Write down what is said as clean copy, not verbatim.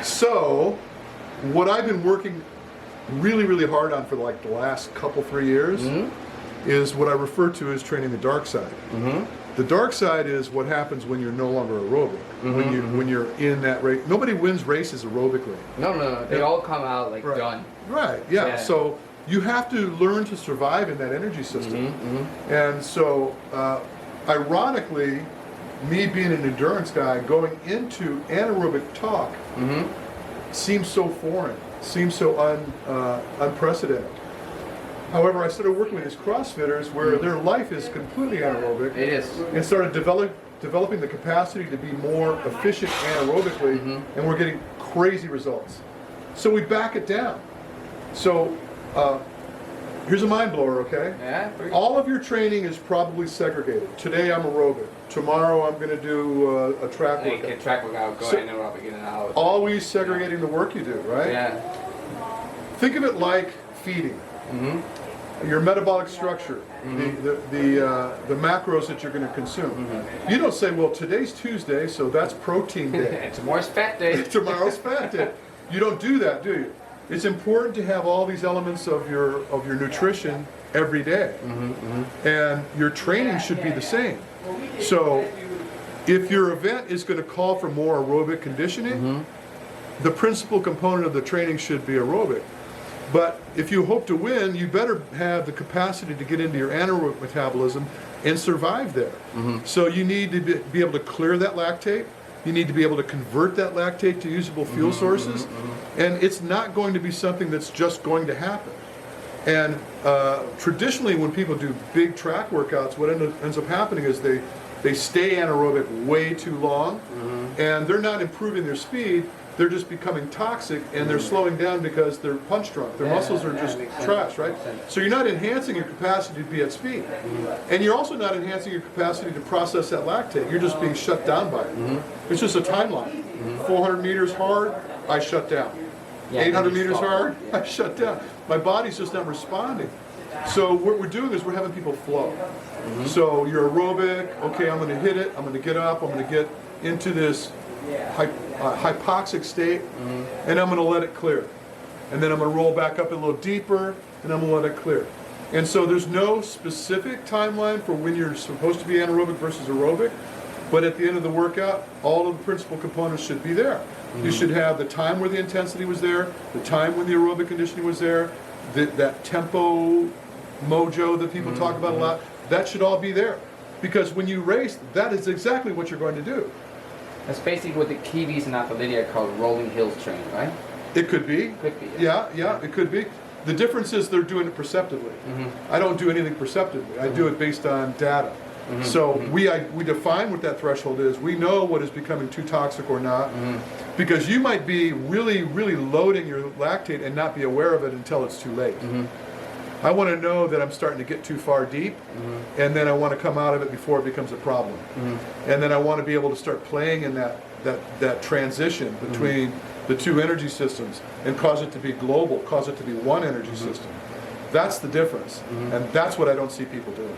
So, what I've been working really hard on for like the last couple, 3 years is what I refer to as training the dark side. The dark side is what happens when you're no longer aerobic. When you're in that race, nobody wins races aerobically. No. They all come out like Right. done. Right. Yeah. So you have to learn to survive in that energy system. And so, ironically, me being an endurance guy going into anaerobic talk seems so foreign, seems so unprecedented. However, I started working with these CrossFitters where their life is completely anaerobic. It is. And started developing the capacity to be more efficient anaerobically, and we're getting crazy results. So we back it down. So here's a mind blower, okay? Yeah. All of your training is probably segregated. Today I'm aerobic. Tomorrow I'm going to do a track Like workout. a track workout, going aerobic in and out. Always segregating the work you do, right? Yeah. Think of it like feeding. Your metabolic structure, the macros that you're going to consume. You don't say, well, today's Tuesday, so that's protein day. Tomorrow's fat day. Tomorrow's fat day. You don't do that, do you? It's important to have all these elements of your nutrition every day, and your training should be the same. So, if your event is going to call for more aerobic conditioning, the principal component of the training should be aerobic. But if you hope to win, you better have the capacity to get into your anaerobic metabolism and survive there. So you need to be able to clear that lactate. You need to be able to convert that lactate to usable fuel sources. And it's not going to be something that's just going to happen. And traditionally, when people do big track workouts, what ends up happening is they stay anaerobic way too long, and they're not improving their speed. They're just becoming toxic, and they're slowing down because they're punch drunk. Their muscles are just trash, right? So you're not enhancing your capacity to be at speed. And you're also not enhancing your capacity to process that lactate. You're just being shut down by it. It's just a timeline. 400 meters hard, I shut down. 800 meters hard, I shut down. My body's just not responding. So what we're doing is we're having people flow. So you're aerobic, okay, I'm going to hit it, I'm going to get up, I'm going to get into this hypoxic state, and I'm going to let it clear. And then I'm going to roll back up a little deeper, and I'm going to let it clear. And so there's no specific timeline for when you're supposed to be anaerobic versus aerobic, but at the end of the workout, all of the principal components should be there. You should have the time where the intensity was there, the time when the aerobic conditioning was there, that tempo mojo that people talk about a lot, that should all be there. Because when you race, that is exactly what you're going to do. That's basically what the Kiwis in Athletic call rolling hills training, right? It could be. Could be. Yeah, it could be. The difference is they're doing it perceptively. I don't do anything perceptively. I do it based on data. So we define what that threshold is. We know what is becoming too toxic or not, because you might be really loading your lactate and not be aware of it until it's too late. I want to know that I'm starting to get too far deep, and then I want to come out of it before it becomes a problem. And then I want to be able to start playing in that transition between the two energy systems and cause it to be global, cause it to be one energy system. That's the difference, and that's what I don't see people doing.